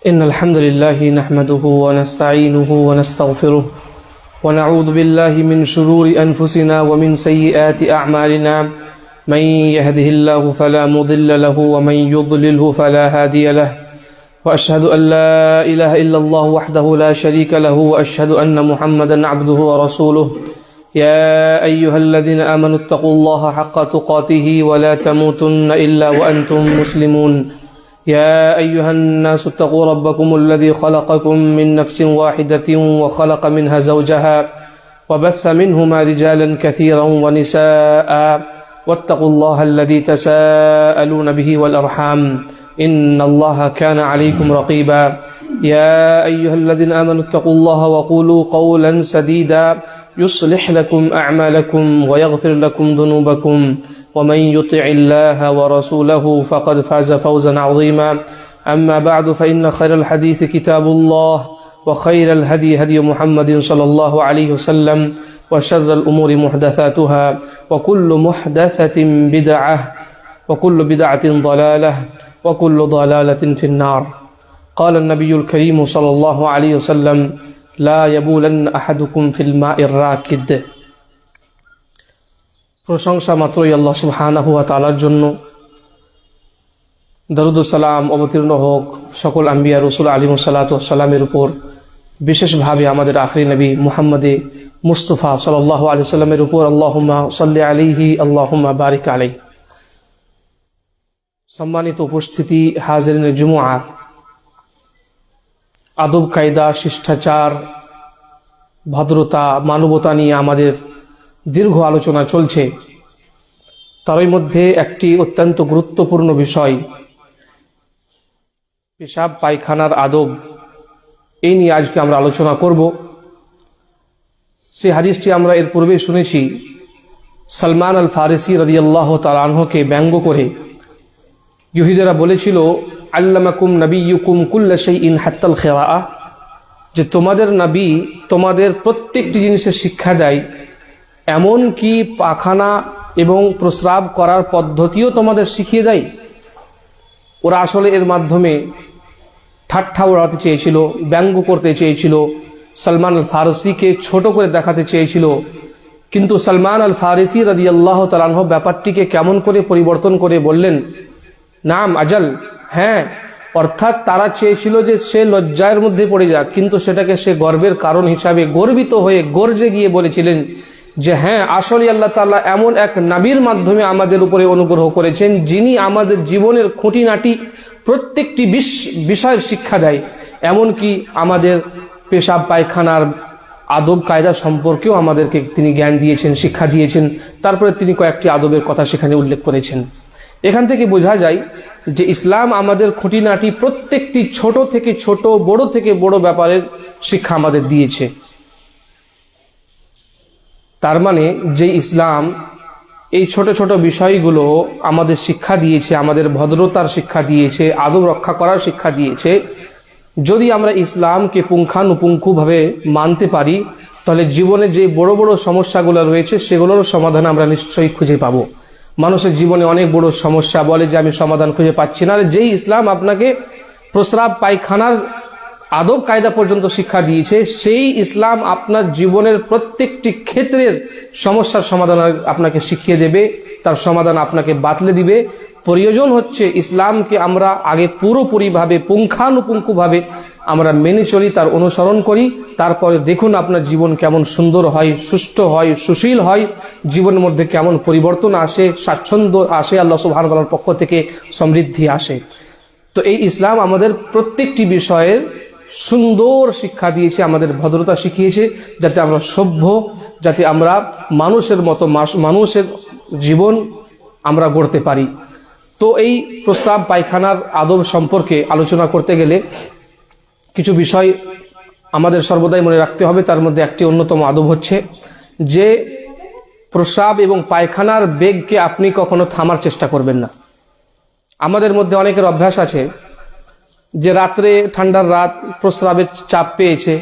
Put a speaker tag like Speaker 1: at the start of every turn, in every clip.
Speaker 1: إن الحمد لله نحمده ونستعينه ونستغفره ونعوذ بالله من شرور أنفسنا ومن سيئات أعمالنا من يهده الله فلا مضل له ومن يضلله فلا هادي له وأشهد أن لا إله إلا الله وحده لا شريك له وأشهد أن محمدا عبده ورسوله يا أيها الذين آمنوا اتقوا الله حق تقاته ولا تموتن إلا وأنتم مسلمون يا أيها الناس اتقوا ربكم الذي خلقكم من نفس واحدة وخلق منها زوجها وبث منهما رجالا كثيرا ونساء واتقوا الله الذي تساءلون به والأرحام إن الله كان عليكم رقيبا يا أيها الذين آمنوا اتقوا الله وقولوا قولا سديدا يصلح لكم أعمالكم ويغفر لكم ذنوبكم ومن يطع الله ورسوله فقد فاز فوزا عظيما أما بعد فإن خير الحديث كتاب الله وخير الهدي هدي محمد صلى الله عليه وسلم وشر الأمور محدثاتها وكل محدثة بدعة وكل بدعة ضلالة وكل ضلالة في النار قال النبي الكريم صلى الله عليه وسلم لا يبولن أحدكم في الماء الراكد প্রশংসা মাত্রই আল্লাহ সুবহানাহু ওয়া তাআলার জন্য। দরুদ ও সালাম অবতীর্ণ হোক সকল আম্বিয়া রাসূল আলাইহিস সালাতু ওয়াস সালামের উপর, বিশেষভাবে আমাদের আখরি নবী মুহাম্মদে মুস্তাফা সাল্লাল্লাহু আলাইহি সাল্লামের উপর। আল্লাহুম্মা সাল্লি আলাইহি আল্লাহুম্মা বারিক আলাইহি। সম্মানিত উপস্থিতি, হাজিরিনে জুমআ, আদব কায়দা, শিষ্টাচার, ভদ্রতা, মানবতা নিয়ে আমাদের দীর্ঘ আলোচনা চলছে। তারই মধ্যে একটি অত্যন্ত গুরুত্বপূর্ণ বিষয় পেশাব পায়খানার আদব, এই নিয়ে আজকে আমরা আলোচনা করব। সেই হাদিসটি আমরা এর পূর্বে শুনেছি। সালমান আল ফারিসি রাদিয়াল্লাহু তাআলা আনহুকে ব্যঙ্গ করে ইহুদিরা বলেছিল, আল্লামাকুম নবিয়্যুকুম কুল্লা শাইইন হাত্তাল খিরাআহ, যে তোমাদের নবী তোমাদের প্রত্যেকটি জিনিসের শিক্ষা দেয়, এমন কি পাখানা এবং প্রস্রাব করার পদ্ধতিও তোমাদের শিখিয়ে দেয়। ওরা আসলে এর মাধ্যমে ঠাট্টা উড়াতে চেয়েছিল, ব্যঙ্গ করতে চেয়েছিল, সালমান আল ফারিসিকে ছোট করে দেখাতে চেয়েছিল। কিন্তু সালমান আল ফারিসি রাদিয়াল্লাহু তাআলা আনহু ব্যাপারটিকে কেমন করে পরিবর্তন করে বললেন, নাম আজাল, হ্যাঁ, অর্থাৎ তারা চেয়েছিল যে সে লজ্জার মধ্যে পড়ে যাক, কিন্তু সেটাকে সে গর্বের কারণ হিসাবে গর্বিত হয়ে গর্জে গিয়ে বলেছিলেন যে হ্যাঁ, আসলে আল্লাহ তাআলা এমন এক নবীর মাধ্যমে আমাদের উপরে অনুগ্রহ করেছেন, যিনি আমাদের জীবনের খুঁটিনাটি প্রত্যেকটি বিষয়ের শিক্ষা দেয়, এমনকি আমাদের পেশাব পায়খানার আদব কায়দা সম্পর্কেও আমাদেরকে তিনি জ্ঞান দিয়েছেন, শিক্ষা দিয়েছেন। তারপরে তিনি কয়েকটি আদবের কথা সেখানে উল্লেখ করেছেন। এখান থেকে বোঝা যায় যে ইসলাম আমাদের খুঁটিনাটি প্রত্যেকটি ছোট থেকে ছোট, বড় থেকে বড় ব্যাপারের শিক্ষা আমাদের দিয়েছে। তার মানে যে ইসলাম এই ছোট ছোট বিষয়গুলো আমাদের শিক্ষা দিয়েছে, আমাদের ভদ্রতার শিক্ষা দিয়েছে, আদব রক্ষা করার শিক্ষা দিয়েছে, যদি আমরা ইসলামকে পুঙ্খানুপুঙ্খভাবে মানতে পারি, তাহলে জীবনে যে বড় বড় সমস্যাগুলো রয়েছে সেগুলোর সমাধান আমরা নিশ্চয়ই খুঁজে পাবো। মানুষের জীবনে অনেক বড় সমস্যা, বলে যে আমি সমাধান খুঁজে পাচ্ছি না। যেই ইসলাম আপনাকে প্রস্রাব পায়খানার আদব কায়দা পর্যন্ত শিক্ষা দিয়েছে, সেই ইসলাম আপনার জীবনের প্রত্যেকটি ক্ষেত্রের সমস্যার সমাধান আপনাকে শিখিয়ে দেবে, তার সমাধান আপনাকে বাতলে দিবে। প্রয়োজন হচ্ছে ইসলামকে আমরা আগে পুরোপুরিভাবে পুঙ্খানুপুঙ্খভাবে আমরা মেনে চলি, তার অনুসরণ করি, তারপরে দেখুন আপনার জীবন কেমন সুন্দর হয়, সুষ্ঠু হয়, সুশীল হয়, জীবনের মধ্যে কেমন পরিবর্তন আসে, স্বাচ্ছন্দ্য আসে, আল্লাহ সুবহানাহু ওয়া তাআলার পক্ষ থেকে সমৃদ্ধি আসে। তো এই ইসলাম আমাদের প্রত্যেকটি বিষয়ের সুন্দর শিক্ষা দিয়েছে, আমাদের ভদ্রতা শিখিয়েছে, যাতে আমরা সভ্য, যাতে আমরা মানুষের মতো মানুষের জীবন আমরা গড়তে পারি। তো এই প্রস্রাব পায়খানার আদব সম্পর্কে আলোচনা করতে গেলে কিছু বিষয় আমাদের সর্বদাই মনে রাখতে হবে। তার মধ্যে একটি অন্যতম আদব হচ্ছে যে প্রস্রাব এবং পায়খানার বেগকে আপনি কখনো থামার চেষ্টা করবেন না। আমাদের মধ্যে অনেকের অভ্যাস আছে যে রাত্রে, ঠান্ডার রাত, প্রস্রাবের চাপ পেয়েছে,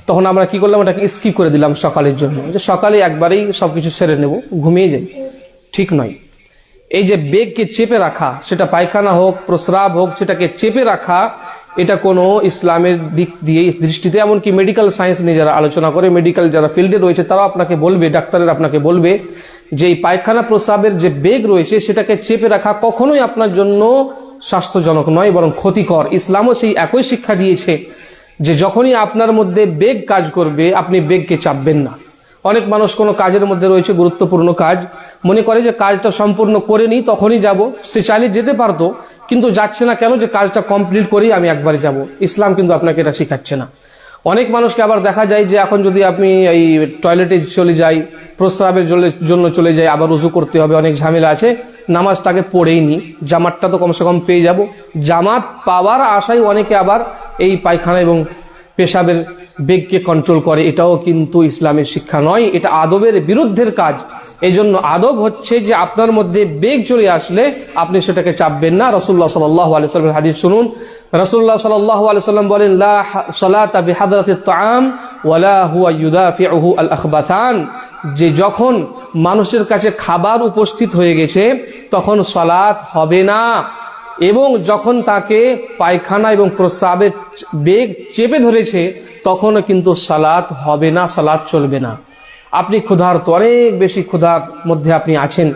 Speaker 1: তখন আমরা কি করলাম, ওটাকে স্কিপ করে দিলাম সকালের জন্য, যে সকালে একবারেই সবকিছু সেরে নেব, ঘুমিয়ে যাই। ঠিক নয়। এই যে বেগকে চেপে রাখা, সেটা পায়খানা হোক, প্রস্রাব হোক, সেটাকে চেপে রাখা, এটা কোনো ইসলামের দিক দিয়ে দৃষ্টিতে, এমনকি মেডিকেল সায়েন্স নিয়ে যারা আলোচনা করে, মেডিকেল যারা ফিল্ডে রয়েছে তারাও আপনাকে বলবে, ডাক্তারের আপনাকে বলবে যে এই পায়খানা প্রস্রাবের যে বেগ রয়েছে সেটাকে চেপে রাখা কখনোই আপনার জন্য স্বাস্থ্যজনক নয়, বরং ক্ষতিকর। ইসলামও সেই একই শিক্ষা দিয়েছে যে যখনই আপনার মধ্যে বেগ কাজ করবে আপনি বেগকে চাপবেন না। অনেক মানুষ কোনো কাজের মধ্যে রয়েছে, গুরুত্বপূর্ণ কাজ, মনে করে যে কাজটা সম্পূর্ণ করে নিই তখনই যাব। সে চাইলে যেতে পারতো, কিন্তু যাচ্ছে না কেন? যে কাজটা কমপ্লিট করেই আমি একবারে যাব। ইসলাম কিন্তু আপনাকে এটা শেখাচ্ছে না। অনেক মানুষকে আবার দেখা যায় যে এখন যদি আপনি এই টয়লেটে চলে যাই, প্রস্রাবের জন্য চলে যাই, আবার উজু করতে হবে, অনেক ঝামেলা আছে, নামাজটাকে পড়েই নি, জামাতটা তো কমসে কম পেয়ে যাব। জামাত পাওয়ার আশায় অনেকে আবার এই পায়খানা এবং পেশাবের বেগকে কন্ট্রোল করে। এটাও কিন্তু ইসলামের শিক্ষা নয়, এটা আদবের বিরুদ্ধের কাজ। এই জন্য আদব হচ্ছে যে আপনার মধ্যে বেগ চলে আসলে আপনি সেটাকে চাপবেন না। রাসূলুল্লাহ সাল্লাল্লাহু আলাইহি ওয়াসাল্লামের হাদিস শুনুন। রাসূলুল্লাহ সাল্লাল্লাহু আলাইহি ওয়াসাল্লাম বলেন, লা সালাতা বিহাদরাতিত তাআম ওয়ালা হুয়া ইউদাফিউহু আল আখবাথান, যে যখন মানুষের কাছে খাবার উপস্থিত হয়ে গেছে তখন সালাত হবে না, এবং যখন তাকে পায়খানা এবং প্রস্রাবের বেগ চেপে ধরেছে তখনও কিন্তু সালাত হবে না, সালাত চলবে না। আপনি ক্ষুধার্ত, অনেক বেশি ক্ষুধার মধ্যে আপনি আছেন,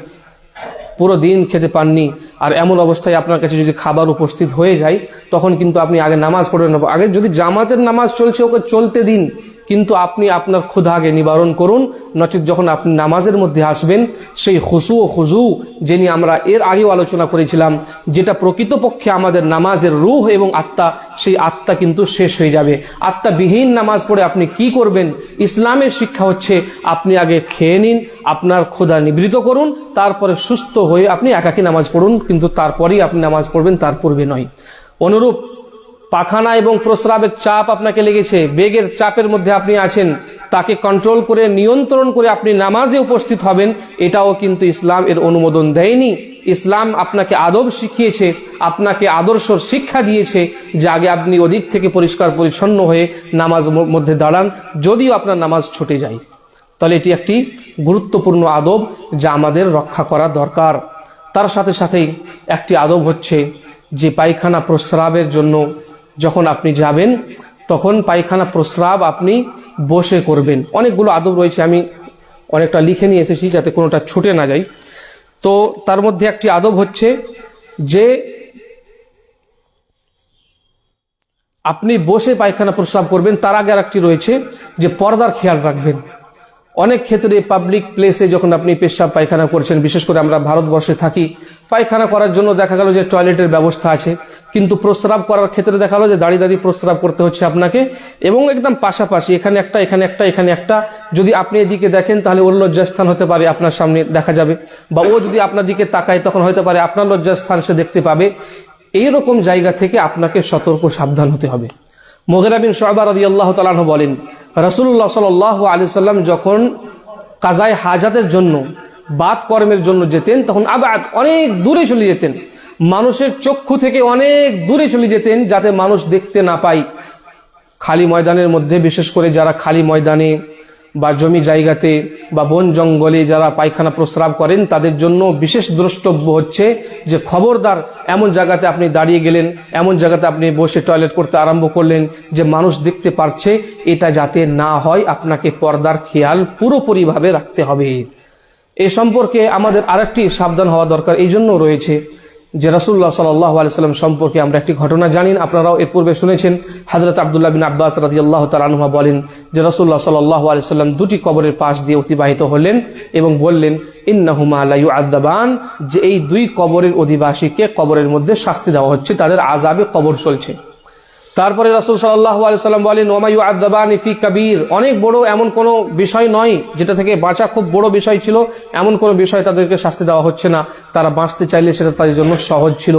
Speaker 1: পুরো দিন খেতে পাননি, আর এমন অবস্থায় আপনার কাছে যদি খাবার উপস্থিত হয়ে যায় তখন কিন্তু আপনি আগে নামাজ পড়বেন না। আগে যদি জামাতের নামাজ চলছে ওকে চলতে দিন, কিন্তু আপনি আপনার ক্ষুধা আগে নিবারণ করুন। নচেত যখন আপনি নামাজের মধ্যে আসবেন সেই খুশু ও খুজু যিনি আমরা এর আগেও আলোচনা করেছিলাম, যেটা প্রকৃতপক্ষে আমাদের নামাজের রূহ এবং আত্মা, সেই আত্মা কিন্তু শেষ হয়ে যাবে। আত্মাবিহীন নামাজ পড়ে আপনি কি করবেন? ইসলামের শিক্ষা হচ্ছে আপনি আগে খেয়ে নিন, আপনার ক্ষুধা নিবৃত করুন, তারপরে সুস্থ হয়ে আপনি একাকী নামাজ পড়ুন, কিন্তু তারপরেই আপনি নামাজ পড়বেন, তার পূর্বে নয়। অনুরূপ পাখানা এবং প্রস্রাবের চাপ আপনাকে লেগেছে, বেগের চাপের মধ্যে আপনি আছেন, তাকে কন্ট্রোল করে নিয়ন্ত্রণ করে আপনি নামাজে উপস্থিত হবেন, এটাও কিন্তু ইসলাম এর অনুমোদন দেয়নি। ইসলাম আপনাকে আদব শিখিয়েছে, আপনাকে আদর্শ শিক্ষা দিয়েছে যে আগে আপনি ওদিক থেকে পরিষ্কার পরিচ্ছন্ন হয়ে নামাজ মধ্যে দাঁড়ান, যদিও আপনার নামাজ ছুটে যায়। তাহলে এটি একটি গুরুত্বপূর্ণ আদব যা আমাদের রক্ষা করা দরকার। তার সাথে সাথেই একটি আদব হচ্ছে যে পায়খানা প্রস্রাবের জন্য যখন আপনি যাবেন তখন পায়খানা প্রস্রাব আপনি বসে করবেন। অনেকগুলো আদব রয়েছে, আমি অনেকটা লিখে নিয়ে এসেছি যাতে কোনোটা ছুটে না যায়। তো তার মধ্যে একটি আদব হচ্ছে যে আপনি বসে পায়খানা প্রস্রাব করবেন। তার আগে আর একটি রয়েছে যে পর্দার খেয়াল রাখবেন। অনেক ক্ষেত্রে পাবলিক প্লেসে যখন আপনি পেশাব পায়খানা করছেন, বিশেষ করে আমরা ভারতবর্ষে থাকি, পায়খানা করার জন্য দেখা গেল যে টয়লেটের ব্যবস্থা আছে, কিন্তু প্রস্রাব করার ক্ষেত্রে দেখা গেল যে দাঁড়িয়ে দাঁড়িয়ে প্রস্রাব করতে হচ্ছে আপনাকে, এবং একদম পাশাপাশি, এখানে একটা এখানে একটা এখানে একটা। যদি আপনি এদিকে দেখেন তাহলে ওর লজ্জাস্থান হতে পারে আপনার সামনে দেখা যাবে, বা ও যদি আপনার দিকে তাকায় তখন হতে পারে আপনার লজ্জাস্থান সে দেখতে পাবে। এইরকম জায়গা থেকে আপনাকে সতর্ক সাবধান হতে হবে। মুগীরা বিন শুআবা রাদিয়াল্লাহু তাআলা আনহু বলেন, রাসূলুল্লাহ সাল্লাল্লাহু আলাইহি ওয়াসাল্লাম যখন কাজায়ে হাজাতের জন্য, বাত কর্মের জন্য যেতেন তখন আবাদ, অনেক দূরে চলে যেতেন, মানুষের চক্ষু থেকে অনেক দূরে চলে যেতেন যাতে মানুষ দেখতে না পায়। খালি ময়দানের মধ্যে, বিশেষ করে যারা খালি ময়দানে বা জমি জায়গাতে বা বন জঙ্গলে যারা পায়খানা প্রস্রাব করেন তাদের জন্য বিশেষ দ্রষ্টব্য হচ্ছে যে খবরদার, এমন জায়গাতে আপনি দাঁড়িয়ে গেলেন, এমন জায়গাতে আপনি বসে টয়লেট করতে আরম্ভ করলেন যে মানুষ দেখতে পারছে, এটা যাতে না হয় আপনাকে পর্দার খেয়াল পুরোপুরিভাবে রাখতে হবে। এ সম্পর্কে আমাদের আরেকটি সাবধান হওয়া দরকার এই জন্য রয়েছে যে রাসূলুল্লাহ সাল্লাল্লাহু আলাইহি ওয়াসাল্লাম সম্পর্কে আমরা একটি ঘটনা জানি, আপনারাও এর পূর্বে শুনেছেন। হযরত আব্দুল্লাহ বিন আব্বাস রাদিয়াল্লাহু তাআলা আনহু বলেন যে রাসূলুল্লাহ সাল্লাল্লাহু আলাইহি ওয়াসাল্লাম দুটি কবরের পাশ দিয়ে অতিবাহিত হলেন এবং বললেন, ইন্নাহুমা লা ইউআযাবান, যে এই দুই কবরের অধিবাসীকে কবরের মধ্যে শাস্তি দেওয়া হচ্ছে, তাদের আযাবে কবর চলছে। তারপরে রাসূল সাল্লাল্লাহু আলাইহি ওয়াসাল্লাম বলেন, ওয়া মা ইউআযাবানি ফি কাবীর, অনেক বড় এমন কোনো বিষয় নয় যেটা থেকে বাঁচা খুব বড় বিষয় ছিল, এমন কোনো বিষয় তাদেরকে শাস্তি দেওয়া হচ্ছে না, তারা বাঁচতে চাইলে সেটা তাদের জন্য সহজ ছিল।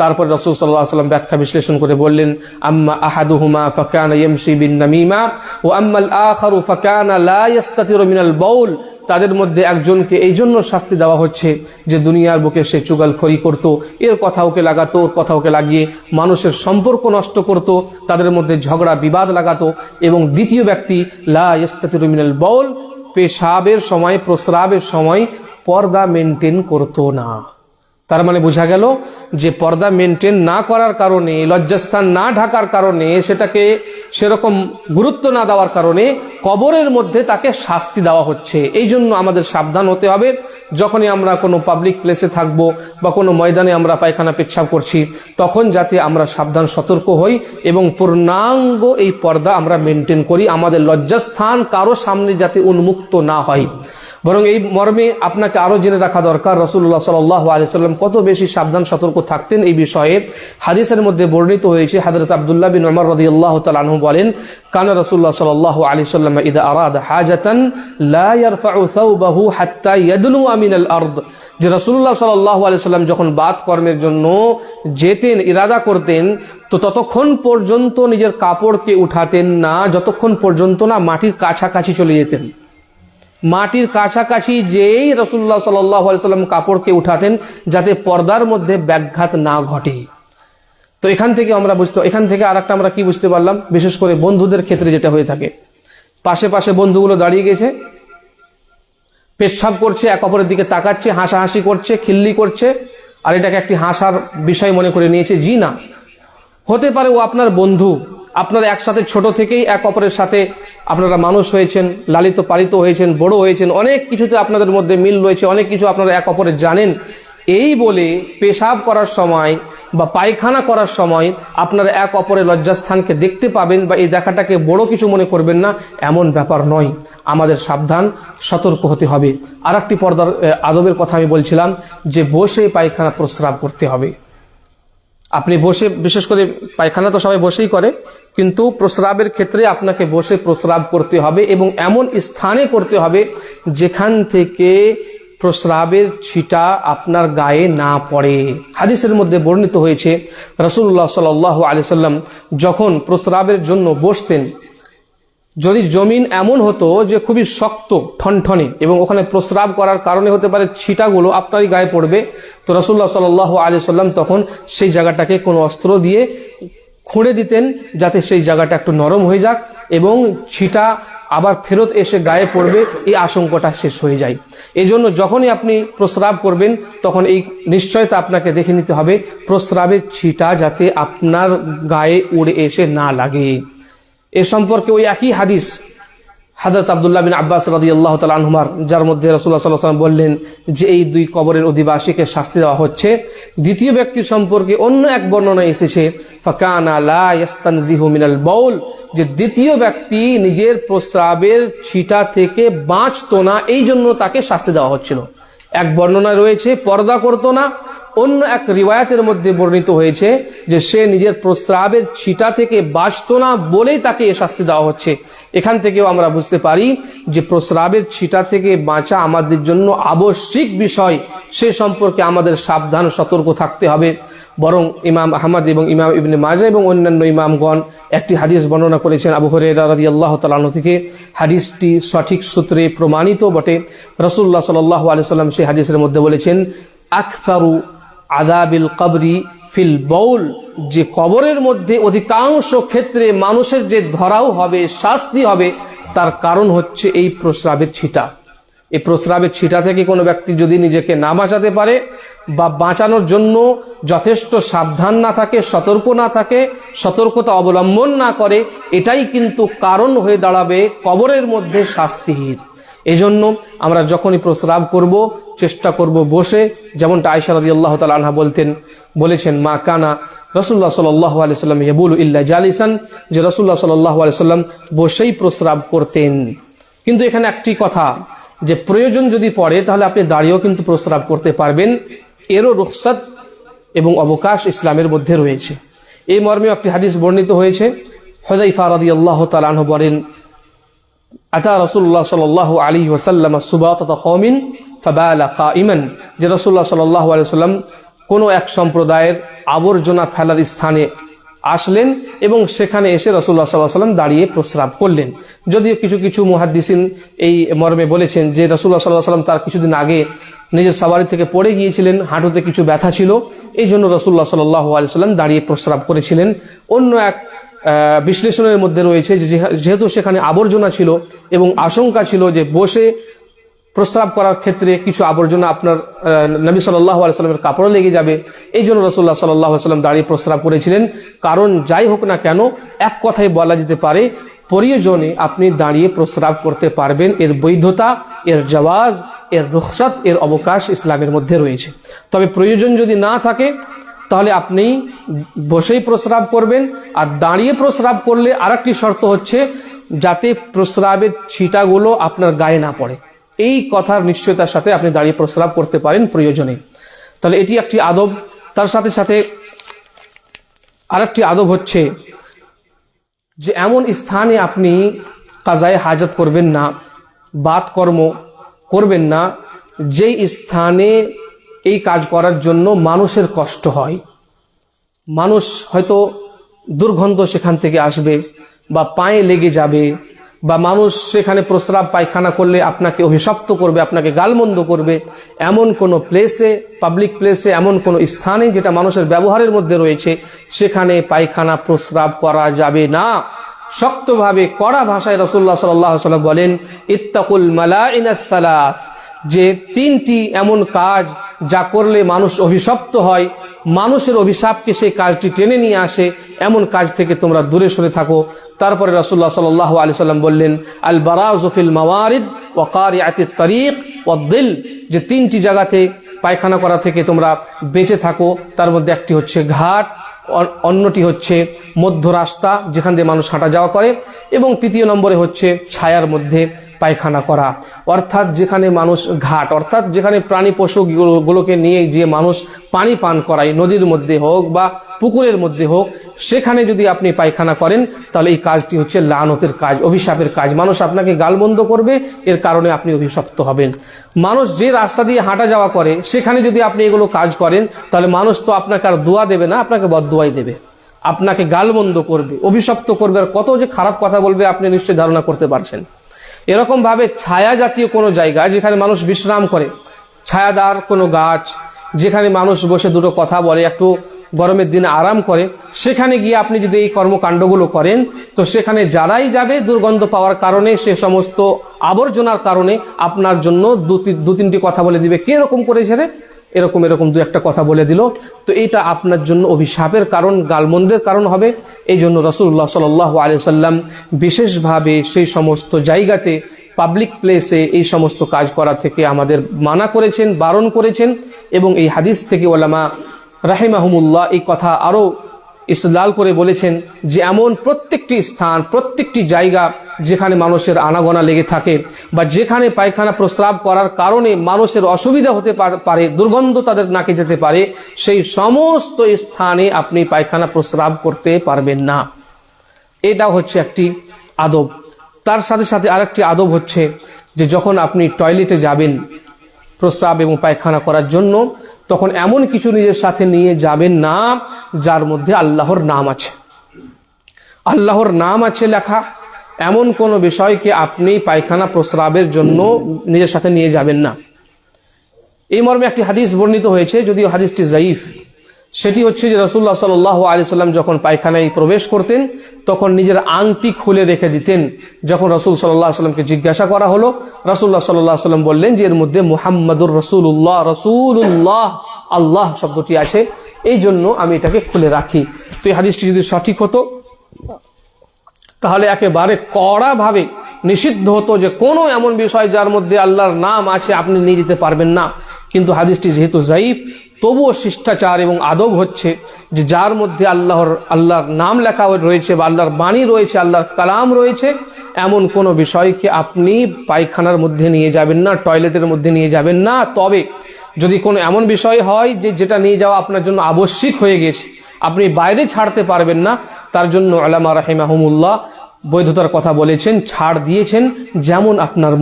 Speaker 1: তারপরে রাসূল সাল্লাল্লাহু আলাইহি ওয়াসাল্লাম ব্যাখ্যা বিশ্লেষণ করে বললেন, আম্মা আহাদুহুমা ফাকানা ইয়ামশি বিন নামিমা ওয়া আম্মাল আখারু ফাকানা লা ইস্তাতিরু মিনাল বাউল, তাদের মধ্যে একজনকে এই জন্য শাস্তি দেওয়া হচ্ছে যে দুনিয়ার বুকে সে চুগলখড়ি করত, এর কথা ওকে লাগাতো, ওর কথা ওকে লাগিয়ে মানুষের সম্পর্ক নষ্ট করত, তাদের মধ্যে ঝগড়া বিবাদ লাগাতো। এবং দ্বিতীয় ব্যক্তি লা ইস্তাতিরু মিনাল বাউল, পেশাবের সময় প্রস্রাবের সময় পর্দা মেনটেন করতো না। তার মানে বোঝা গেল যে পর্দা মেনটেন না করার কারণে, লজ্জাস্থান না ঢাকার কারণে, সেটাকে সেরকম গুরুত্ব না দেওয়ার কারণে কবরের মধ্যে তাকে শাস্তি দেওয়া হচ্ছে। এই জন্য আমাদের সাবধান হতে হবে। যখনই আমরা কোনো পাবলিক প্লেসে থাকব বা কোনো ময়দানে আমরা পায়খানা পেচ্ছাপ করছি, তখন যাতে আমরা সাবধান সতর্ক হই এবং পূর্ণাঙ্গ এই পর্দা আমরা মেনটেন করি, আমাদের লজ্জাস্থান কারো সামনে যাতে উন্মুক্ত না হয়। বরং এই মর্মে আপনাকে আরো জেনে রাখা দরকার, রাসূলুল্লাহ সাল্লাল্লাহু আলাইহি ওয়াসাল্লাম কত বেশি সাবধান সতর্ক থাকতেন এই বিষয়ে। হাদিসের মধ্যে বর্ণিত হয়েছে, হযরত আব্দুল্লাহ বিন উমর রাদিয়াল্লাহু তাআলা আনহু বলেন, কানা রাসূলুল্লাহ সাল্লাল্লাহু আলাইহি ওয়াসাল্লাম ইযা আরাদা হাজাতান লা ইয়ারফাউ সাওবাহু হাত্তা ইয়াদলুয়া মিনাল আরদ। যে রাসূলুল্লাহ সাল্লাল্লাহু আলাইহি ওয়াসাল্লাম যখন বাত কর্মের জন্য যেতেন, ইরাদা করতেন, তো ততক্ষণ পর্যন্ত নিজের কাপড়কে উঠাতেন না যতক্ষণ পর্যন্ত না মাটির কাছাকাছি চলে যেতেন। মাটির কাছাকাছি যেই রাসূলুল্লাহ সাল্লাল্লাহু আলাইহি ওয়াসাল্লাম কাপড়কে উঠাতেন, যাতে পর্দার মধ্যে ব্যাঘাত না ঘটে। তো এখান থেকে আরেকটা আমরা কি বুঝতে পারলাম, বিশেষ করে বন্ধুদের ক্ষেত্রে যেটা হয়ে থাকে, পাশে পাশে বন্ধুগুলো দাঁড়িয়ে গেছে, পেচ্ছাপ করছে, এক অপরের দিকে তাকাচ্ছে, হাসাহাসি করছে, খিল্লি করছে, আর এটাকে একটি হাসার বিষয় মনে করে নিয়েছে। জি না, হতে পারে ও আপনার বন্ধু, আপনারা একসাথে ছোট থেকেই এক অপরের সাথে আপনারা মানুষ হয়েছেন, লালিত পালিত হয়েছেন, বড় হয়েছেন, অনেক কিছুতে আপনাদের মধ্যে মিল রয়েছে, অনেক কিছু আপনারা এক অপরের জানেন। এই বলে পেশাব করার সময় বা পায়খানা করার সময় আপনারা এক অপরের লজ্জাস্থানকে দেখতে পাবেন বা এই দেখাটাকে বড় কিছু মনে করবেন না, এমন ব্যাপার নয়। আমাদের সাবধান সতর্ক হতে হবে। আর একটি পর্দার আদবের কথা আমি বলছিলাম, যে বসে পায়খানা প্রস্রাব করতে হবে। আপনি বসে, বিশেষ করে পায়খানা তো সবাই বসেই করে, কিন্তু প্রস্রাবের ক্ষেত্রে আপনাকে বসে প্রস্রাব করতে হবে এবং এমন স্থানে করতে হবে যেখান থেকে প্রস্রাবের ছিটা আপনার গায়ে না পড়ে। হাদিসের মধ্যে বর্ণিত হয়েছে, রাসূলুল্লাহ সাল্লাল্লাহু আলাইহি ওয়াসাল্লাম যখন প্রস্রাবের জন্য বসতেন, যদি জমিন এমন হতো যে খুবই শক্ত ঠনঠনে এবং ওখানে প্রস্রাব করার কারণে হতে পারে ছিটাগুলো আপনারই গায়ে পড়বে, তো রাসূলুল্লাহ সাল্লাল্লাহু আলাইহি ওয়াসাল্লাম তখন সেই জায়গাটাকে কোনো অস্ত্র দিয়ে খুঁড়ে দিতেন, যাতে সেই জায়গাটা একটু নরম হয়ে যাক এবং ছিটা আবার ফেরত এসে গায়ে পড়বে, এই আশঙ্কাটা শেষ হয়ে যায়। এই জন্য যখনই আপনি প্রস্রাব করবেন, তখন এই নিশ্চয়তা আপনাকে দেখে নিতে হবে প্রস্রাবের ছিটা যাতে আপনার গায়ে উড়ে এসে না লাগে। এ সম্পর্কে ওই একই হাদিস হযরত আব্দুল্লাহ বিন আব্বাস রাদিয়াল্লাহু তাআলা আনহুমার, যার মধ্যে রাসূলুল্লাহ সাল্লাল্লাহু আলাইহি ওয়াসাল্লাম বললেন যে এই দুই কবরের অধিবাসীকে শাস্তি দেওয়া হচ্ছে। দ্বিতীয় ব্যক্তির সম্পর্কে অন্য এক বর্ণনা এসেছে, ফাকানা লা ইস্তানজিহু মিনাল বাউল, যে দ্বিতীয় ব্যক্তি নিজের প্রস্রাবের ছিটা থেকে বাঁচতো না, এই জন্য তাকে শাস্তি দেওয়া হচ্ছিল। এক বর্ণনা রয়েছে পর্দা করতো না, অন্য এক রিওয়ায়াতের মধ্যে বর্ণিত হয়েছে যে সে নিজের প্রস্রাবের ছিটা থেকে বাঁচতো না বলেই তাকে এ শাস্তি দেওয়া হচ্ছে। এখান থেকেও আমরা বুঝতে পারি যে প্রস্রাবের ছিটা থেকে বাঁচা আমাদের জন্য আবশ্যিক বিষয়, সে সম্পর্কে আমাদের সাবধান সতর্ক থাকতে হবে। বরং ইমাম আহমদ এবং ইমাম ইবনে মাজাহ এবং অন্যান্য ইমামগণ একটি হাদিস বর্ণনা করেছেন আবু হুরায়রা রাদিয়াল্লাহু তাআলা আনহু থেকে। হাদিসটি সঠিক সূত্রে প্রমাণিত বটে। রাসূলুল্লাহ সাল্লাল্লাহু আলাইহি ওয়াসাল্লাম সেই হাদিসের মধ্যে বলেছেন, আকসারু আযাবিল কবরি ফিল বাউল, যে কবরের মধ্যে অধিকাংশ ক্ষেত্রে মানুষের যে ধরাও হবে, শাস্তি হবে, তার কারণ হচ্ছে এই প্রস্রাবের ছিটা। এই প্রস্রাবের ছিটা থেকে কোনো ব্যক্তি যদি নিজেকে না বাঁচাতে পারে বা বাঁচানোর জন্য যথেষ্ট সাবধান না থাকে, সতর্ক না থাকে, সতর্কতা অবলম্বন না করে, এটাই কিন্তু কারণ হয়ে দাঁড়াবে কবরের মধ্যে শাস্তির। এজন্য আমরা যখনই প্রস্রাব করব চেষ্টা করব বসে, যেমনটা আয়েশা রাদিয়াল্লাহু তাআলা আনহা বলেছেন, মা কানা রাসূলুল্লাহ সাল্লাল্লাহু আলাইহি ওয়াসাল্লাম ইয়াবুলু ইল্লা জালিসান, যে রাসূলুল্লাহ সাল্লাল্লাহু আলাইহি ওয়াসাল্লাম বসেই প্রস্রাব করতেন। কিন্তু এখানে একটি কথা, যে প্রয়োজন যদি পড়ে তাহলে আপনি দাঁড়িয়েও কিন্তু প্রস্রাব করতে পারবেন, এরও রুখসাত এবং অবকাশ ইসলামের মধ্যে রয়েছে। এই মর্মে একটি হাদিস বর্ণিত হয়েছে, হুযায়ফা রাদিয়াল্লাহু তাআলা আনহু বলেন, আতা রাসূলুল্লাহ সাল্লাল্লাহু আলাইহি ওয়াসাল্লাম সুবাতাতা কওমিন ফাবালা কাইমান, যে রাসূলুল্লাহ সাল্লাল্লাহু আলাইহি ওয়াসাল্লাম কোনো এক সম্প্রদায়ের আবর্জনা ফেলার স্থানে আসলেন এবং সেখানে এসে রাসূলুল্লাহ সাল্লাল্লাহু আলাইহি ওয়াসাল্লাম দাঁড়িয়ে প্রস্রাব করলেন। যদিও কিছু কিছু মুহাদ্দিসিন এই মর্মে বলেছেন যে রাসূলুল্লাহ সাল্লাল্লাহু আলাইহি ওয়াসাল্লাম তার কিছুদিন আগে নিজের সাওয়ারি থেকে পড়ে গিয়েছিলেন, হাঁটুতে কিছু ব্যথা ছিল, এই জন্য রাসূলুল্লাহ সাল্লাল্লাহু আলাইহি ওয়াসাল্লাম দাঁড়িয়ে প্রস্রাব করেছিলেন। অন্য এক বিশ্লেষণের মধ্যে রয়েছে যে যেহেতু সেখানে আবর্জনা ছিল এবং আশঙ্কা ছিল যে বসে প্রস্রাব করার ক্ষেত্রে কিছু আবর্জনা আপনার নবী সাল্লাল্লাহু আলাইহি সাল্লামের কাপড়ে লেগে যাবে, এই জন্য রাসূলুল্লাহ সাল্লাল্লাহু আলাইহি সাল্লাম দাঁড়িয়ে প্রস্রাব করেছিলেন। কারণ যাই হোক না কেন, এক কথায় বলা যেতে পারে প্রয়োজনে আপনি দাঁড়িয়ে প্রস্রাব করতে পারবেন। এর বৈধতা, এর জাওয়াজ, এর রুখসাত, এর অবকাশ ইসলামের মধ্যে রয়েছে। তবে প্রয়োজন যদি না থাকে তাহলে আপনি বসেই প্রস্রাব করবেন। আর দাঁড়িয়ে প্রস্রাব করলে আরেকটি শর্ত হচ্ছে যাতে প্রস্রাবের ছিটাগুলো আপনার গায়ে না পড়ে। এই কথার নিশ্চয়তার সাথে আপনি দাঁড়িয়ে প্রস্রাব করতে পারেন প্রয়োজনে। তাহলে এটি একটি আদব। তার সাথে সাথে আরেকটি আদব হচ্ছে যে এমন স্থানে আপনি কাজায়ে হাজত করবেন না, বাত কর্ম করবেন না যেই স্থানে এই কাজ করার জন্য মানুষের কষ্ট হয়। মানুষ হয়তো দুর্গন্ধ সেখান থেকে আসবে, বা পায়ে লেগে যাবে, বা মানুষ সেখানে প্রস্রাব পায়খানা করলে আপনাকে অভিশপ্ত করবে, আপনাকে গালমন্দ করবে। এমন কোনো প্লেসে, পাবলিক প্লেসে, এমন কোনো স্থানে যেটা মানুষের ব্যবহারের মধ্যে রয়েছে, সেখানে পায়খানা প্রস্রাব করা যাবে না। শক্তভাবে কড়া ভাষায় রাসূলুল্লাহ সাল্লাল্লাহু আলাইহি ওয়াসাল্লাম বলেন, ইত্তাকুল মালাইনাস সালাস, যে তিনটি এমন কাজ যা করলে মানুষ অভিশপ্ত হয়, মানুষের অভিশাপকে সেই কাজটি টেনে নিয়ে আসে, এমন কাজ থেকে তোমরা দূরে সরে থাকো। তারপরে রাসূলুল্লাহ সাল্লাল্লাহু আলাইহি ওয়াসাল্লাম বললেন, আল বারাজু ফিল মাওয়ারিদ ওয়া কারিআতিত তারিক ওয়া দিল, যে তিনটি জায়গাতে পায়খানা করা থেকে তোমরা বেঁচে থাকো। তার মধ্যে একটি হচ্ছে ঘাট, অন্যটি হচ্ছে মধ্য রাস্তা যেখান দিয়ে মানুষ হাঁটা যাওয়া করে, এবং তৃতীয় নম্বরে হচ্ছে ছায়ার মধ্যে পায়খানা করা। অর্থাৎ যেখানে মানুষ ঘাট, অর্থাৎ যেখানে প্রাণী পশুগুলোকে নিয়ে যে মানুষ পানি পান করায়, নদীর মধ্যে হোক বা পুকুরের মধ্যে হোক, সেখানে যদি আপনি পায়খানা করেন তাহলে এই কাজটি হচ্ছে লানতের কাজ, অভিশাপের কাজ। মানুষ আপনাকে গালমন্দ করবে, এর কারণে আপনি অভিশপ্ত হবেন। মানুষ যে রাস্তা দিয়ে হাঁটা যাওয়া করে সেখানে যদি আপনি এগুলো কাজ করেন তাহলে মানুষ তো আপনাকে আর দোয়া দেবে না, আপনাকে বদদোয়াই দেবে, আপনাকে গালমন্দ করবে, অভিশপ্ত করবে, আর কত যে খারাপ কথা বলবে আপনি নিশ্চয়ই ধারণা করতে পারছেন। এরকম ভাবে ছায়া জাতীয় কোনো জায়গা যেখানে মানুষ বিশ্রাম করে, ছায়াদার কোনো গাছ যেখানে মানুষ বসে দুটো কথা বলে, একটু গরমের দিনে আরাম করে, সেখানে গিয়ে আপনি যদি এই কর্মকাণ্ডগুলো করেন তো সেখানে যারাই যাবে দুর্গন্ধ পাওয়ার কারণে, সে সমস্ত আবর্জনার কারণে আপনার জন্য দু তিনটি কথা বলে দিবে, কে এরকম করেছে রে, এরকম এরকম দু একটা কথা বলে দিল। তো এইটা আপনার জন্য অভিশাপের কারণ, গালমন্দের কারণ হবে। এই জন্য রাসূলুল্লাহ সাল্লাল্লাহু আলাইহি ওয়াসাল্লাম বিশেষভাবে সেই সমস্ত জায়গাতে, পাবলিক প্লেসে এই সমস্ত কাজ করা থেকে আমাদের মানা করেছেন, বারণ করেছেন। এবং এই হাদিস থেকে ওলামা রাহিমাহুমুল্লাহ এই কথা আরো ইসলাল করে বলেছেন যে এমন প্রত্যেকটি স্থান, প্রত্যেকটি জায়গা যেখানে মানুষের আনাগোনা লেগে থাকে, বা যেখানে পায়খানা প্রস্রাব করার কারণে মানুষের অসুবিধা হতে পারে, দুর্গন্ধ তাদের নাকে যেতে পারে, সেই সমস্ত স্থানে আপনি পায়খানা প্রস্রাব করতে পারবেন না। এটা হচ্ছে একটি আদব। তার সাথে সাথে আরেকটি আদব হচ্ছে যে যখন আপনি টয়লেটে যাবেন প্রস্রাব এবং পায়খানা করার জন্য, তখন এমন কিছু নিজের সাথে নিয়ে যাবেন না যার মধ্যে আল্লাহর নাম আছে। আল্লাহর নাম আছে লেখা এমন কোন বিষয়কে আপনি পায়খানা প্রস্রাবের জন্য নিজের সাথে নিয়ে যাবেন না। এই মর্মে একটি হাদিস বর্ণিত হয়েছে, যদিও হাদিসটি যায়ীফ। সেটি হচ্ছে যে রাসূলুল্লাহ সাল্লাল্লাহু আলাইহি সাল্লাম যখন পায়খানায় প্রবেশ করতেন তখন নিজের আংটি খুলে রেখে দিতেন। যখন রাসূল সাল্লাল্লাহু আলাইহি সাল্লামকে জিজ্ঞাসা করা হলো, রাসূলুল্লাহ সাল্লাল্লাহু আলাইহি সাল্লাম বললেন যে এর মধ্যে মুহাম্মাদুর রাসূলুল্লাহ, রাসূলুল্লাহ আল্লাহ শব্দটি আছে, এই জন্য আমি এটাকে খুলে রাখি। তো এই হাদিসটি যদি সঠিক হতো তাহলে একেবারে কড়া ভাবে নিষিদ্ধ হতো যে কোনো এমন বিষয় যার মধ্যে আল্লাহর নাম আছে আপনি নিয়ে যেতে পারবেন না। কিন্তু হাদিসটি যেহেতু যায়ীফ, তবুও শিষ্টাচার এবং আদব হচ্ছে যে যার মধ্যে আল্লাহর নাম লেখা রয়েছে, বা আল্লাহর বাণী রয়েছে, আল্লাহর কালাম রয়েছে, এমন কোনো বিষয়কে আপনি পায়খানার মধ্যে নিয়ে যাবেন না, টয়লেটের মধ্যে নিয়ে যাবেন না। তবে যদি কোনো এমন বিষয় হয় যে যেটা নিয়ে যাওয়া আপনার জন্য আবশ্যিক হয়ে গেছে, আপনি বাইরে ছাড়তে পারবেন না, তার জন্য উলামা রাহিমাহুমুল্লাহ বৈধতার কথা বলেছেন, ছাড় দিয়েছেন। যেমন আপনার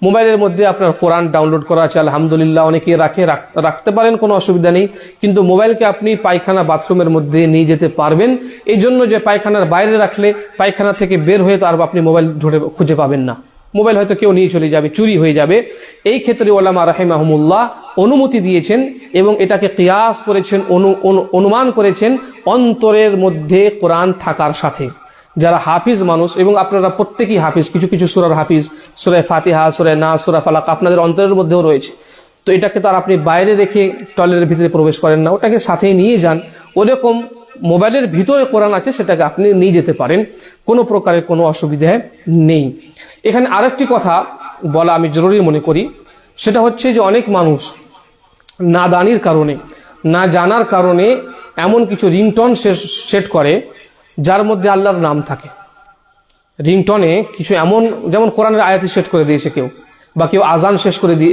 Speaker 1: মোবাইলের মধ্যে আপনার কোরআন ডাউনলোড করা আছে, আলহামদুলিল্লাহ, অনেকে রাখতে পারেন, কোনো অসুবিধা নেই। কিন্তু মোবাইলকে আপনি পায়খানা বাথরুমের মধ্যে নিয়ে যেতে পারবেন, এই জন্য যে পায়খানার বাইরে রাখলে পায়খানা থেকে বের হয়ে তার আপনি মোবাইল খুঁজে পাবেন না, মোবাইল হয়তো কেউ নিয়ে চলে যাবে, চুরি হয়ে যাবে। এই ক্ষেত্রে উলামা রাহিমাহুমুল্লাহ অনুমতি দিয়েছেন এবং এটাকে কিয়াস করেছেন, অনুমান করেছেন অন্তরের মধ্যে কোরআন থাকার সাথে। যারা হাফিজ মানুষ, এবং আপনারা প্রত্যেকেই হাফিজ, কিছু কিছু সূরার হাফিজ, সূরা ফাতিহা, সূরা নাস, সূরা ফালাক আপনাদের অন্তরের মধ্যেও রয়েছে। তো এটাকে তো আর আপনি বাইরে রেখে টয়লেটের ভিতরে প্রবেশ করেন না, ওটাকে সাথেই নিয়ে যান। ওরকম মোবাইলের ভিতরে কোরআন আছে, সেটাকে আপনি নিয়ে যেতে পারেন, কোনো প্রকারের কোনো অসুবিধা নেই। এখানে আরেকটি কথা বলা আমি জরুরি মনে করি, সেটা হচ্ছে যে অনেক মানুষ নাদানির কারণে, না জানার কারণে এমন কিছু রিংটন সেট করে যার মধ্যে আল্লাহর নাম থাকে। রিংটনে কিছু এমন, যেমন কোরআনের আয়াতি সেট করে দিয়েছে কেউ, বা কেউ আজান শেষ করে দিয়ে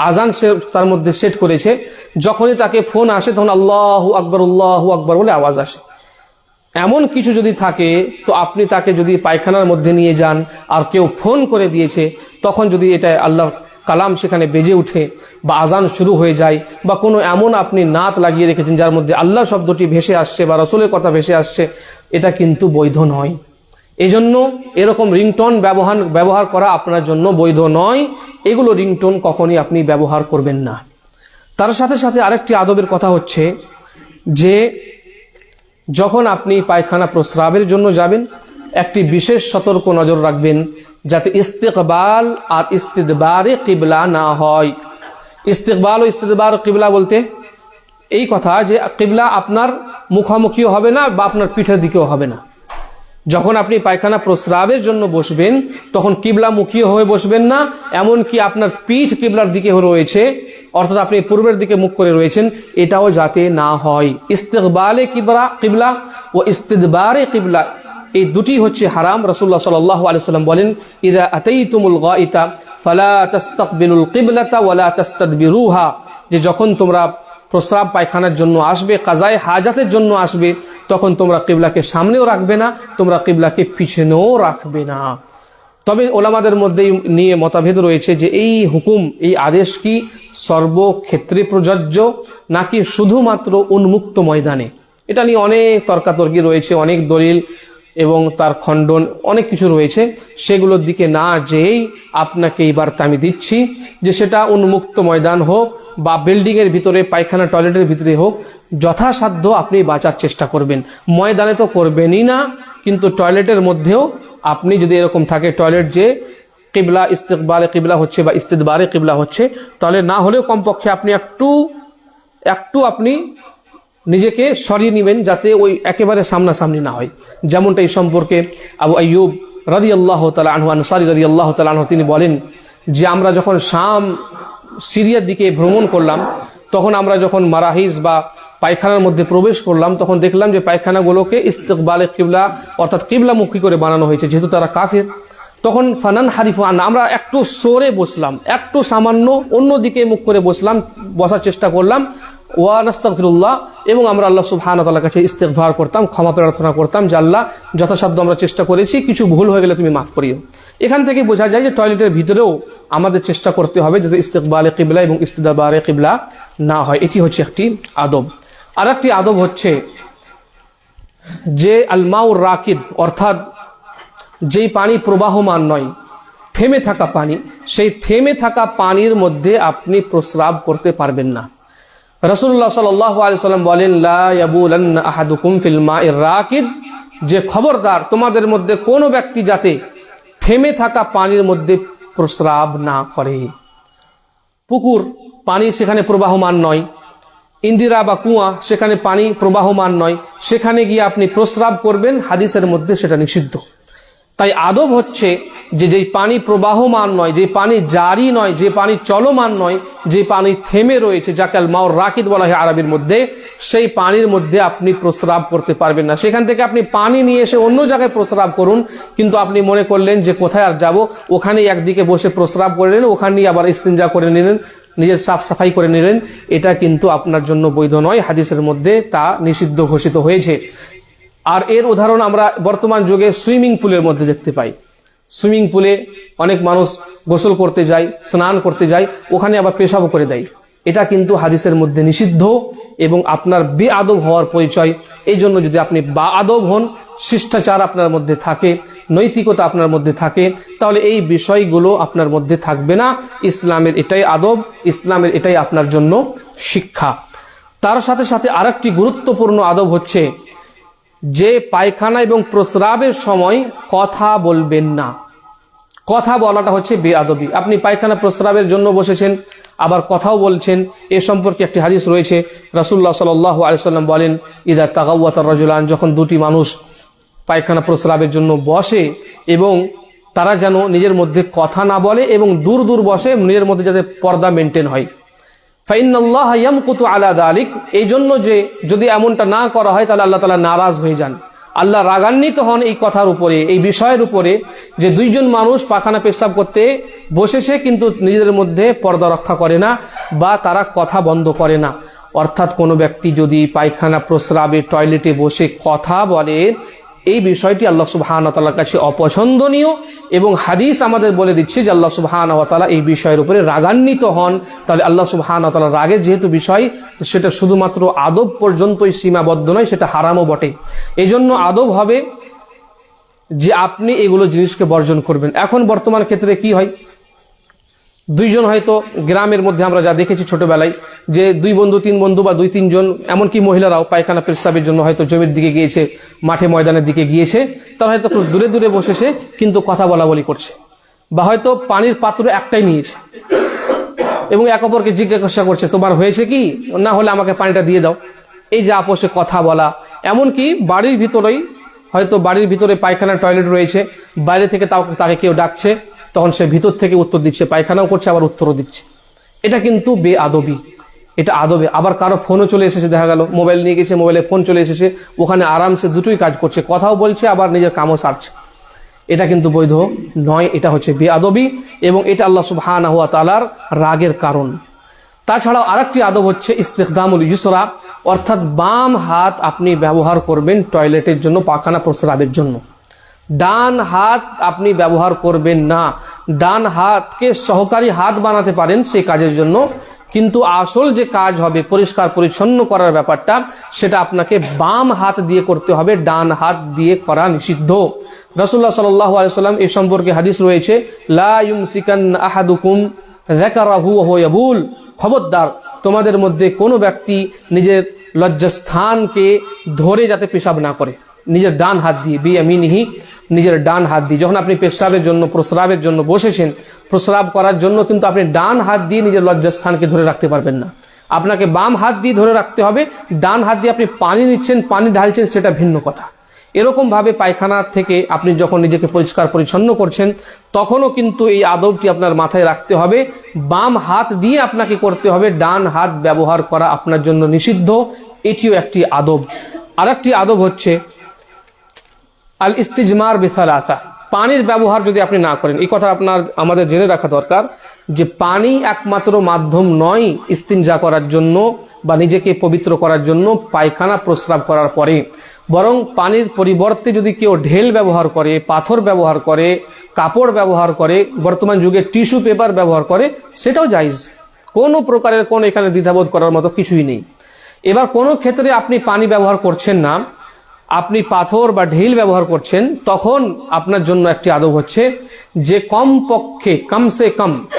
Speaker 1: আজান তার মধ্যে সেট করেছে, যখনই তাকে ফোন আসে তখন আল্লাহু আকবার বলে আওয়াজ আসে। এমন কিছু যদি থাকে, তো আপনি তাকে যদি পায়খানার মধ্যে নিয়ে যান আর কেউ ফোন করে দিয়েছে, তখন যদি এটা আল্লাহর কালাম সেখানে বেজে উঠে বা আজান শুরু হয়ে যায়, বা কোনো এমন আপনি নাত লাগিয়ে রেখেছেন যার মধ্যে আল্লাহ শব্দটি ভেসে আসছে বা রাসূলের কথা ভেসে আসছে, এটা কিন্তু বৈধ নয়। এই জন্য এরকম রিংটোন ব্যবহার করা আপনার জন্য বৈধ নয়। এগুলো রিংটোন কখনই আপনি ব্যবহার করবেন না। তার সাথে সাথে আরেকটি আদবের কথা হচ্ছে যে যখন আপনি পায়খানা প্রস্রাবের জন্য যাবেন, একটি বিশেষ সতর্ক নজর রাখবেন যাতে ইস্তেকবাল আর ইস্তিদবারে কিবলা না হয়। ইস্তেকবাল ও ইস্তিদবার কিবলা বলতে এই কথা যে কিবলা আপনার মুখামুখিও হবে না বা আপনার পিঠের দিকেও হবে না। যখন আপনি পায়খানা প্রস্রাবের জন্য বসবেন তখন কিবলামুখী হয়ে বসবেন না, এমনকি আপনার পিঠ কিবলার দিকে রয়েছে, অর্থাৎ আপনি পূর্বের দিকে মুখ করে রয়েছেন, এটাও যাতে না হয়। ইস্তেকবালে কিবলা ও ইস্তিদবারে কিবলা, এই দুটি হচ্ছে হারাম। রাসূলুল্লাহ সাল্লাল্লাহু আলাইহি ওয়াসাল্লাম বলেন, ইযা আতাইতুমুল গাইতা ফালা তাস্তাকবিলুল কিবলাতা ওয়ালা তাস্তাদবিরুহা, যে যখন তোমরা প্রস্রাব পায়খানার জন্য আসবে, কাজায়ে হাজাতের জন্য আসবে, তখন তোমরা কিবলাকে সামনেও রাখবে না, তোমরা কিবলাকে পিছনেও রাখবে না। তবে ওলামাদের মধ্যে নিয়ে মতভেদ রয়েছে যে এই হুকুম, এই আদেশ কি সর্বক্ষেত্রে প্রযোজ্য নাকি শুধুমাত্র উন্মুক্ত ময়দানে। এটা নিয়ে অনেক তর্কাতর্কি রয়েছে, অনেক দলিল এবং তার খণ্ডন অনেক কিছু রয়েছে। সেগুলোর দিকে না যেয়েই আপনাকে এই বার্তা আমি দিচ্ছি যে সেটা উন্মুক্ত ময়দান হোক বা বিল্ডিংয়ের ভিতরে, পায়খানা টয়লেটের ভিতরে হোক, যথাসাধ্য আপনি বাঁচার চেষ্টা করবেন। ময়দানে তো করবেনই না, কিন্তু টয়লেটের মধ্যেও আপনি যদি এরকম থাকে টয়লেট যে কিবলা ইস্তেকবালে কিবলা হচ্ছে বা ইস্তিদবারে কিবলা হচ্ছে, তাহলে না হলেও কমপক্ষে আপনি একটু আপনি নিজেকে সরিয়ে নেবেন যাতে ওই একেবারে সামনাসামনি না হয়। যেমনটা এই সম্পর্কে আবু আইয়ুব রাদিয়াল্লাহু তাআলা আনহু আনসারী রাদিয়াল্লাহু তাআলা আনহু তিনি বলেন যে আমরা যখন শাম সিরিয়ার দিকে ভ্রমণ করলাম, তখন আমরা যখন মারাহিজ বা পায়খানার মধ্যে প্রবেশ করলাম, তখন দেখলাম যে পায়খানাগুলোকে ইস্তেকবালে কিবলা অর্থাৎ কিবলামুখী করে বানানো হয়েছে, যেহেতু তারা কাফির। তখন ফানান হারিফু আন, আমরা একটু সরে বসলাম, একটু সামান্য অন্যদিকে মুখ করে বসার চেষ্টা করলাম, ওয়া নাস্তাগফিরুল্লাহ, এবং আমরা আল্লাহ সুবহানাহু ওয়া তাআলার কাছে ইস্তিগফার করতাম, ক্ষমা প্রার্থনা করতাম যে আল্লাহ যথাসাধ্য আমরা চেষ্টা করেছি, কিছু ভুল হয়ে গেলে তুমি মাফ করিও। এখান থেকে বোঝা যায় যে টয়লেটের ভিতরেও আমাদের চেষ্টা করতে হবে যাতে ইস্তেকবালে কিবলা এবং ইস্তিদবারে কিবলা না হয়। এটি হচ্ছে একটি আদব। আর একটি আদব হচ্ছে যে আলমাউর রাকিদ, অর্থাৎ যেই পানি প্রবাহমান নয়, থেমে থাকা পানি, সেই থেমে থাকা পানির মধ্যে আপনি প্রস্রাব করতে পারবেন না। রাসূলুল্লাহ সাল্লাল্লাহু আলাইহি ওয়াসাল্লাম বলেন, লা ইয়াবুলান্না আহাদুকুম ফিল মাইর রাকিদ, যে খবরদার তোমাদের মধ্যে কোনো ব্যক্তি যাতে থেমে থাকা পানির মধ্যে প্রস্রাব না করে। পুকুর, পানি সেখানে প্রবাহমান নয়, ইন্দিরা বা কুয়া, সেখানে পানি প্রবাহমান নয়, সেখানে গিয়ে আপনি প্রস্রাব করবেন, হাদিসের মধ্যে সেটা নিষিদ্ধ। তাই আদব হচ্ছে যে যেই পানি প্রবাহমান নয়, যে পানি জারি নয়, যে পানি চলমান নয়, যে পানি থেমে রয়েছে, যাকে আল মাউর রাকিদ বলা হয় আরবির মধ্যে, সেই পানির মধ্যে আপনি প্রস্রাব করতে পারবেন না। সেখান থেকে আপনি পানি নিয়ে এসে অন্য জায়গায় প্রস্রাব করুন, কিন্তু আপনি মনে করলেন যে কোথায় আর যাব, ওখানে একদিকে বসে প্রস্রাব করে নিলেন, ওখানে আবার ইস্তিনজা করে নিলেন, নিজের সাফাই করে নিলেন, এটা কিন্তু আপনার জন্য বৈধ নয়। হাদিসের মধ্যে তা নিষিদ্ধ ঘোষিত হয়েছে। আর এর উদাহরণ আমরা বর্তমান যুগে সুইমিং পুলের মধ্যে দেখতে পাই। সুইমিং পুলে অনেক মানুষ গোসল করতে যায়, স্নান করতে যায়, ওখানে আবার পেশাবও করে দেয়। এটা কিন্তু হাদিসের মধ্যে নিষিদ্ধ এবং আপনার বেআদব হওয়ার পরিচয়। এই জন্য যদি আপনি বেআদব হন, শিষ্টাচার আপনার মধ্যে থাকে, নৈতিকতা আপনার মধ্যে থাকে, তাহলে এই বিষয়গুলো আপনার মধ্যে থাকবে না। ইসলামের এটাই আদব, ইসলামের এটাই আপনার জন্য শিক্ষা। তার সাথে সাথে আরেকটি গুরুত্বপূর্ণ আদব হচ্ছে যে পায়খানা এবং প্রস্রাবের সময় কথা বলবেন না। কথা বলাটা হচ্ছে বেয়াদবি। আপনি পায়খানা প্রস্রাবের জন্য বসেছেন, আবার কথাও বলছেন। এ সম্পর্কে একটি হাদিস রয়েছে, রাসূলুল্লাহ সাল্লাল্লাহু আলাইহি ওয়াসাল্লাম বলেন, ইদা তাগাওয়াতা রাজুলান, যখন দুটি মানুষ পায়খানা প্রস্রাবের জন্য বসে এবং তারা যেন নিজের মধ্যে কথা না বলে এবং দূর দূর বসে, নিজের মধ্যে যাতে পর্দা মেনটেন হয়। ফাইনাল্লাহ ইয়ামকুতু আলা যালিক, এই জন্য যে যদি এমনটা না করা হয় তাহলে আল্লাহ তাআলা নারাজ হয়ে যান, আল্লাহ রাগান্বিত হন এই কথার উপরে, এই বিষয়ের উপরে, যে দুইজন মানুষ পায়খানা পেশাব করতে বসেছে কিন্তু নিজেদের মধ্যে পর্দা রক্ষা করে না বা তারা কথা বন্ধ করে না। অর্থাৎ কোনো ব্যক্তি যদি পায়খানা প্রস্রাবে টয়লেটে বসে কথা বলে, এই বিষয়টি আল্লাহ সুবহানাহু ওয়া তাআলার কাছে অপছন্দনীয় এবং হাদিস আমাদের বলে দিচ্ছে যে আল্লাহ সুবহানাহু ওয়া তাআলা এই বিষয়ের উপরে রাগান্বিত হন। তাহলে আল্লাহ সুবহানাহু ওয়া তাআলার রাগের যেহেতু বিষয়, তো সেটা শুধুমাত্র আদব পর্যন্তই সীমাবদ্ধ নয়, সেটা হারামও বটে। এই জন্য আদব হবে যে আপনি এগুলো জিনিসকে বর্জন করবেন। এখন বর্তমান ক্ষেত্রে কি হয়, দুইজন হয়তো গ্রামের মধ্যে আমরা যা দেখেছি ছোটবেলায়, যে দুই বন্ধু তিন বন্ধু বা দুই তিনজন, এমনকি মহিলারাও পায়খানা পেশাবের জন্য হয়তো জমির দিকে গিয়েছে, মাঠে ময়দানের দিকে গিয়েছে, তারা হয়তো খুব দূরে দূরে বসেছে কিন্তু কথা বলা বলি করছে, বা হয়তো পানির পাত্র একটাই নিয়েছে এবং এক অপরকে জিজ্ঞাসা করছে তোমার হয়েছে কি, না হলে আমাকে পানিটা দিয়ে দাও। এই যে আপোষে কথা বলা, এমনকি বাড়ির ভিতরেই হয়তো বাড়ির ভিতরে পায়খানা টয়লেট রয়েছে, বাইরে থেকে তাকে কেউ ডাকছে, তখন সে ভিতর থেকে উত্তর দিচ্ছে, পায়খানাও করছে আবার উত্তরও দিচ্ছে। এটা কিন্তু বেআদবি, এটা আদবে। আবার কারো ফোনও চলে এসেছে, দেখা গেল মোবাইল নিয়ে গেছে, মোবাইলে ফোন চলে এসেছে, ওখানে আরামসে দুটোই কাজ করছে, কথাও বলছে আবার নিজের কামও সারছে। এটা কিন্তু বৈধ নয়, এটা হচ্ছে বেআদবি এবং এটা আল্লাহ সুবহানাহু ওয়া তাআলার রাগের কারণ। তাছাড়াও আরেকটি আদব হচ্ছে ইস্তিখদামুল ইউসরা, অর্থাৎ বাম হাত আপনি ব্যবহার করবেন টয়লেটের জন্য, পায়খানা প্রস্রাবের জন্য। ডান হাত আপনি ব্যবহার করবেন না। ডান হাতকে সহকারী হাত বানাতে পারেন সেই কাজের জন্য, কিন্তু আসল যে কাজ হবে পরিষ্কার পরিচ্ছন্ন করার ব্যাপারটা, সেটা আপনাকে বাম হাত দিয়ে করতে হবে, ডান হাত দিয়ে করা নিষিদ্ধ। রাসূলুল্লাহ সাল্লাল্লাহু আলাইহি ওয়াসাল্লাম এই সম্পর্কে হাদিস রয়েছে, লা ইউমসিকান্না আহাদুকুম যাকারাহু ওয়া হুয়া ইয়াবুল, খবরদার তোমাদের মধ্যে কোনো ব্যক্তি নিজের লজ্জাস্থানকে ধরে যাতে পেশাব না করে, নিজের ডান হাত দিয়ে, বিয়ামিনিহি, নিজের ডান হাত দিয়ে। যখন আপনি পেশাবের জন্য প্রস্রাবের জন্য বসেছেন, প্রস্রাব করার জন্য কিন্তু আপনি ডান হাত দিয়ে নিজের লজ্জাস্থানকে ধরে রাখতে পারবেন না, আপনাকে বাম হাত দিয়ে ধরে রাখতে হবে। ডান হাত দিয়ে আপনি পানি নিচ্ছেন, পানি ঢালছেন, সেটা ভিন্ন কথা। এরকম ভাবে পায়খানা থেকে আপনি যখন নিজেকে পরিষ্কার পরিচ্ছন্ন করছেন, তখনও কিন্তু এই আদবটি আপনার মাথায় রাখতে হবে, বাম হাত দিয়ে আপনাকে করতে হবে, ডান হাত ব্যবহার করা আপনার জন্য নিষিদ্ধ। এটিও একটি আদব। আর একটি আদব হচ্ছে আল ইস্তিজমার বিসালাসা, পানির ব্যবহার যদি আপনি না করেন। এই কথা আমাদের জেনে রাখা দরকার যে পানি একমাত্র মাধ্যম নয় ইস্তিনজা করার জন্য বা নিজেকে পবিত্র করার জন্য পায়খানা প্রস্রাব করার পরে, বরং পানির পরিবর্তে যদি কেউ ঢেল ব্যবহার করে, পাথর ব্যবহার করে, কাপড় ব্যবহার করে, বর্তমান যুগে টিস্যু পেপার ব্যবহার করে, সেটাও জায়েজ। কোনো প্রকারের কোনো এখানে দ্বিধাবোধ করার মতো কিছুই নেই। এবার কোনো ক্ষেত্রে আপনি পানি ব্যবহার করছেন না, আপনি পাথর বা ঢিল ব্যবহার করছেন, তখন আপনার জন্য একটি আদব হচ্ছে যে কমপক্ষে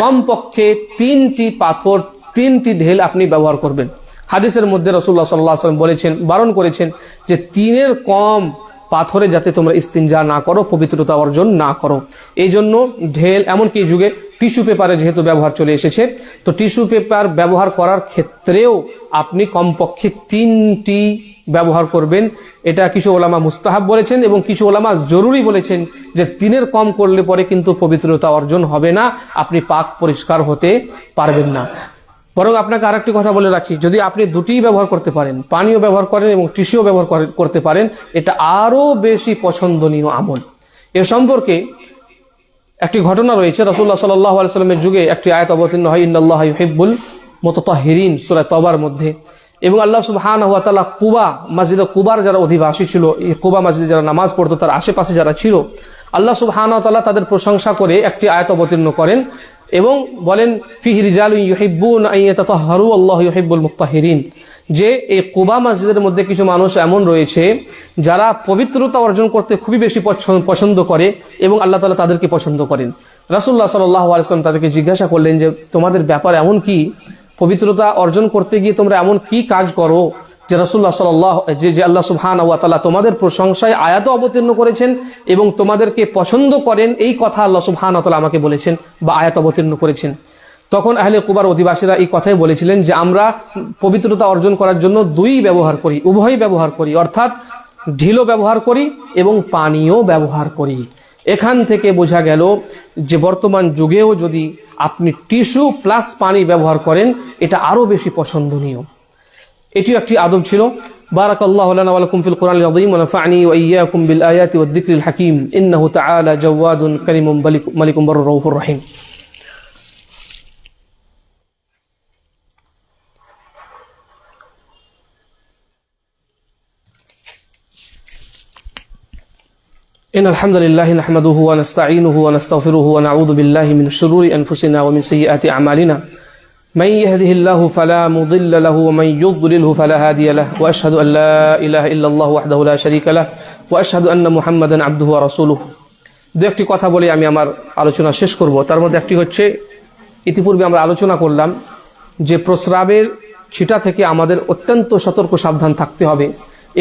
Speaker 1: কমপক্ষে 3টি পাথর, 3টি ঢিল আপনি ব্যবহার করবেন। হাদিসের মধ্যে রাসূলুল্লাহ সাল্লাল্লাহু আলাইহি ওয়াসাল্লাম বলেছেন, বারণ করেছেন যে 3-এর কম পাথরে যাতে তোমরা ইস্তিনজা না করো, পবিত্রতা অর্জন না করো। এই জন্য ঢেল, এমনকি এই যুগে টিস্যু পেপারের যেহেতু ব্যবহার চলে এসেছে, তো টিস্যু পেপার ব্যবহার করার ক্ষেত্রেও আপনি কমপক্ষে 3টি ব্যবহার করবেন। এটা কিছু ওলামা মুস্তাহাব বলেছেন এবং কিছু ওলামা জরুরি বলেছেন যে 3-এর কম করলে পরে কিন্তু পবিত্রতা অর্জন হবে না, আপনি পাক পরিষ্কার হতে পারবেন না। বরং আপনাকে আরেকটি কথা বলে রাখি, যদি আপনি দুটিই ব্যবহার করতে পারেন, পানিও ব্যবহার করেন এবং টিস্যুও ব্যবহার করতে পারেন, এটা আরো বেশি পছন্দনীয় আমল। এ সম্পর্কে একটি ঘটনা রয়েছে। রাসূলুল্লাহ সাল্লাল্লাহু আলাইহি ওয়াসাল্লামের যুগে একটি আয়াত অবতীর্ণ হয়, ইন্নাল্লাহা ইউহিব্বুল মুতাতাহহিরিন, সূরা তওবার মধ্যে। এবং আল্লাহ সুবহানাহু ওয়া তাআলা কুবা, মসজিদে কুবার যারা অধিবাসী ছিল, এই কুবা মসজিদে যারা নামাজ পড়তো, তার আশেপাশে যারা ছিল, আল্লাহ সুবহানাহু ওয়া তাআলা তাদের প্রশংসা করে একটি আয়াত অবতীর্ণ করেন এবং বলেন, ফিহি রিজালুন ইউহিব্বুনা আন ইয়াতাতাহহারু আল্লাহু ইউহিব্বুল মুতাহহিরিন, যে এই কুবা মসজিদের মধ্যে কিছু মানুষ এমন রয়েছে যারা পবিত্রতা অর্জন করতে খুবই বেশি পছন্দ করে এবং আল্লাহ তাআলা তাদেরকে পছন্দ করেন। রাসূলুল্লাহ সাল্লাল্লাহু আলাইহি ওয়াসাল্লাম তাদেরকে জিজ্ঞাসা করলেন যে তোমাদের ব্যাপার এমন কি, পবিত্রতা অর্জন করতে গিয়ে তোমরা এমন কি কাজ করো যে রাসূলুল্লাহ সাল্লাল্লাহু যে আল্লাহ সুবহানাহু ওয়া তাআলা তোমাদের প্রশংসায় আয়াত অবতীর্ণ করেছেন এবং তোমাদেরকে পছন্দ করেন, এই কথা আল্লাহ সুবহানাহু ওয়া তাআলা আমাকে বলেছেন বা আয়াত অবতীর্ণ করেছেন। তখন আহলে কুবার অধিবাসীরা এই কথাই বলেছিলেন যে আমরা পবিত্রতা অর্জন করার জন্য উভয় ব্যবহার করি, অর্থাৎ ঢিলও ব্যবহার করি এবং পানিও ব্যবহার করি। এখান থেকে বোঝা গেল যে বর্তমান যুগেও যদি আপনি টিস্যু প্লাস পানি ব্যবহার করেন এটা আরো বেশি পছন্দনীয়। এটিও একটি আদব ছিল। বারাকাল্লাহু লানা ওয়া লাকুম ফিল কুরআনিল আযীম ওয়া নাফা'নি ওয়া ইয়্যাকুম বিল আয়াতি ওয়াদ যিকরিল হাকীম ইন্নাহু তাআলা জাওয়াদুন কারীমুন মালিকুম বাররুর রাউফুর রহিম। إن الحمد لله نحمده ونستعينه ونستغفره ونعوذ بالله من شرور أنفسنا ومن سيئات أعمالنا من يهده الله فلا مضل له ومن يضلله فلا هادي له وأشهد أن لا إله إلا الله وحده لا شريك له وأشهد أن محمدا عبده ورسوله। দু একটি কথা বলে আমি আমার আলোচনা শেষ করব। তার মধ্যে একটি হচ্ছে, ইতিপূর্বে আমরা আলোচনা করলাম যে প্রস্রাবের ছিটা থেকে আমাদের অত্যন্ত সতর্ক সাবধান থাকতে হবে।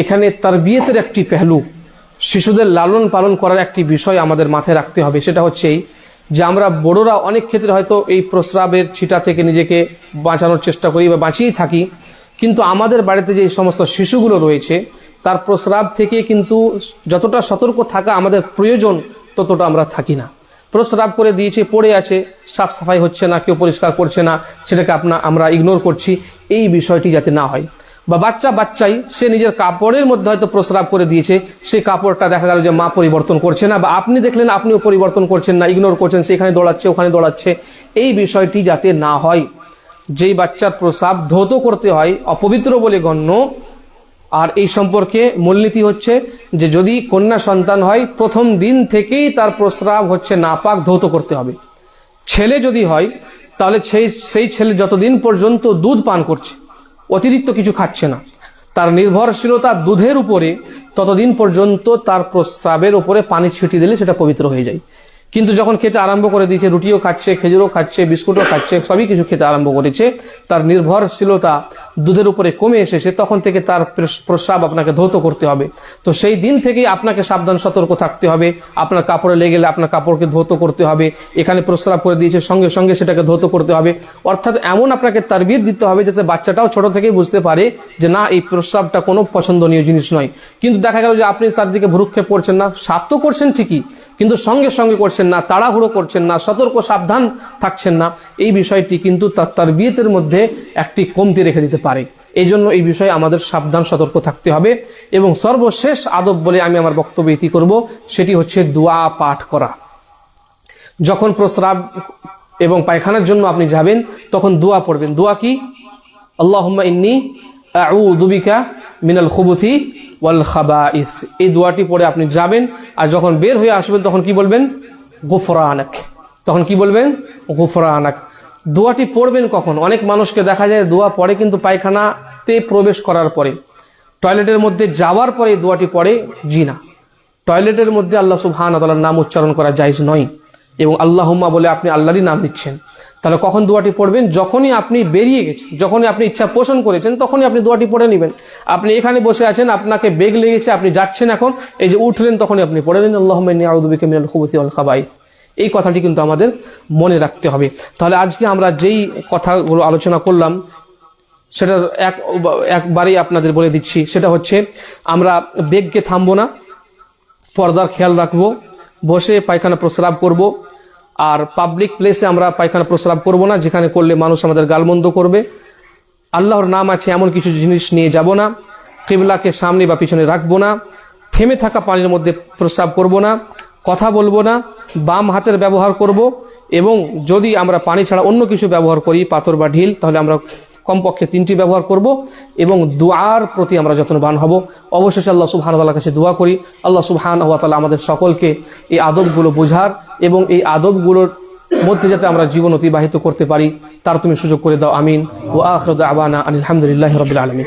Speaker 1: এখানে তারবিয়তের একটি পেহলু, শিশুদের লালন পালন করার একটি বিষয় আমাদের মাথায় রাখতে হবে। সেটা হচ্ছে এই যে আমরা বড়রা অনেক ক্ষেত্রে হয়তো এই প্রস্রাবের ছিটা থেকে নিজেকে বাঁচানোর চেষ্টা করি বা বাঁচিয়েই থাকি, কিন্তু আমাদের বাড়িতে যে সমস্ত শিশুগুলো রয়েছে তার প্রস্রাব থেকে কিন্তু যতটা সতর্ক থাকা আমাদের প্রয়োজন ততটা আমরা থাকি না। প্রস্রাব করে দিয়েছে, পড়ে আছে, সাফ সাফাই হচ্ছে না, কেউ পরিষ্কার করছে না, সেটাকে আমরা ইগনোর করছি। এই বিষয়টি যাতে না হয়। বা বাচ্চাই সে নিজের কাপড়ের মধ্যে হয়তো প্রস্রাব করে দিয়েছে, সেই কাপড়টা দেখা গেল যে মা পরিবর্তন করছে না, বা আপনি দেখলেন আপনিও পরিবর্তন করছেন না, ইগনোর করছেন, সে এখানে দৌড়াচ্ছে ওখানে দৌড়াচ্ছে। এই বিষয়টি যাতে না হয়। যেই বাচ্চার প্রস্রাব ধৌত করতে হয় অপবিত্র বলে গণ্য। আর এই সম্পর্কে মূলনীতি হচ্ছে যে যদি কন্যা সন্তান হয় প্রথম দিন থেকেই তার প্রস্রাব হচ্ছে নাপাক, ধৌত করতে হবে। ছেলে যদি হয় তাহলে সেই ছেলে যতদিন পর্যন্ত দুধ পান করছে, অতিরিক্ত কিছু খাচ্ছে না, তার নির্ভরশীলতা দুধের উপরে, ততদিন পর্যন্ত তার প্রস্রাবের উপরে পানি ছিটিয়ে দিলে সেটা পবিত্র হয়ে যায়। কিন্তু যখন খেতে আরম্ভ করে দিয়েছে, রুটিও খাচ্ছে, খেজুরও খাচ্ছে, বিস্কুটও খাচ্ছে, সবই কিছু খেতে আরম্ভ করেছে, তার নির্ভরশীলতা দুধের উপরে কমে এসেছে, তখন থেকে তার প্রস্রাব আপনাকে ধৌত করতে হবে। তো সেই দিন থেকেই আপনাকে সাবধান সতর্ক থাকতে হবে। আপনার কাপড়ে লেগে গেলে আপনার কাপড়কে ধৌত করতে হবে। এখানে প্রস্রাব করে দিয়েছে, সঙ্গে সঙ্গে সেটাকে ধৌত করতে হবে। অর্থাৎ এমন আপনাকে তারবিয়ত দিতে হবে যাতে বাচ্চাটাও ছোট থেকেই বুঝতে পারে যে না, এই প্রস্রাবটা কোনো পছন্দনীয় জিনিস নয়। কিন্তু দেখা গেল যে আপনি তার দিকে ভ্রুক্ষেপ করছেন না, সাফ তো করছেন ঠিকই, কিন্তু সঙ্গে সঙ্গে করছেন না, তাড়াহুড়ো করছেন না, সতর্ক সাবধান থাকছেন না। এই বিষয়টি কিন্তু তার তারবিয়তের মধ্যে একটি কমতি রেখে দিতে পারে। এই জন্য এই বিষয়ে আমাদের সাবধান সতর্ক থাকতে হবে। এবং সর্বশেষ আদব বলে আমি আমার বক্তব্য ইতি করব, সেটি হচ্ছে দোয়া পাঠ করা। যখন প্রস্রাব এবং পায়খানার জন্য আপনি যাবেন তখন দোয়া পড়বেন। দোয়া কি? আল্লাহুম্মা ইন্নী আউযু বিকা মিনাল খুবুথি ওয়াল খাবাইস। এই দোয়াটি পড়ে আপনি যাবেন, আর যখন বের হয়ে আসবেন তখন কি বলবেন? গুফরানাক। তখন কি বলবেন? গুফরানাক। দোয়াটি পড়বেন কখন? অনেক মানুষকে দেখা যায় দোয়া পড়ে কিন্তু পায়খানাতে প্রবেশ করার পরে, টয়লেটের মধ্যে যাওয়ার পরে দোয়াটি পড়ে। জি না, টয়লেটের মধ্যে আল্লাহ সুবহানাহু ওয়া তাআলার নাম উচ্চারণ করা জায়েজ নয়, এবং আল্লাহুম্মা বলে আপনি আল্লাহরই নাম নিচ্ছেন। তাহলে কখন দোয়াটি পড়বেন? যখনই আপনি বেরিয়ে গেছেন, যখনই আপনি ইচ্ছা পোষণ করেছেন, তখনই আপনি দোয়াটি পড়ে নেবেন। আপনি এখানে বসে আছেন, আপনাকে বেগ লেগেছে, আপনি যাচ্ছেন, এখন এই যে উঠলেন, তখনই আপনি পড়ে নিন আল্লাহুম্মা ইন্নী আউযু বিকা মিনাল খুবুথি ওয়াল খাবাইস। এই কথাটি কিন্তু আমাদের মনে রাখতে হবে। তাহলে আজকে আমরা যেই কথাগুলো আলোচনা করলাম সেটার একবারেই আপনাদের বলে দিচ্ছি, সেটা হচ্ছে আমরা বেগকে থামবো না, পর্দার খেয়াল রাখবো, বসে পায়খানা প্রস্রাব করব, আর পাবলিক প্লেসে আমরা পায়খানা প্রস্রাব করব না, যেখানে করলে মানুষ আমাদের গালমন্দ করবে। আল্লাহর নাম আছে এমন কিছু জিনিস নিয়ে যাব না, কিবলাকে সামনে বা পিছনে রাখবো না, থেমে থাকা পানির মধ্যে প্রস্রাব করব না, কথা বলবো না, বাম হাতের ব্যবহার করব, এবং যদি আমরা পানি ছাড়া অন্য কিছু ব্যবহার করি, পাথর বা ঢিল, তাহলে আমরা কমপক্ষে 3টি ব্যবহার করব, এবং দোয়ার প্রতি আমরা যত্নবান হব। অবশেষে আল্লাহ সুবহানাহু ওয়া তাআলার কাছে দোয়া করি, আল্লাহ সুবহানাহু ওয়া তাআলা আমাদের সকলকে এই আদবগুলো বোঝার এবং এই আদবগুলোর মধ্যে যাতে আমরা জীবন অতিবাহিত করতে পারি তার তুমি সুযোগ করে দাও। আমিন। ওয়া আখিরু দাওয়ানা আনিল হামদুলিল্লাহি রাব্বিল আলামিন।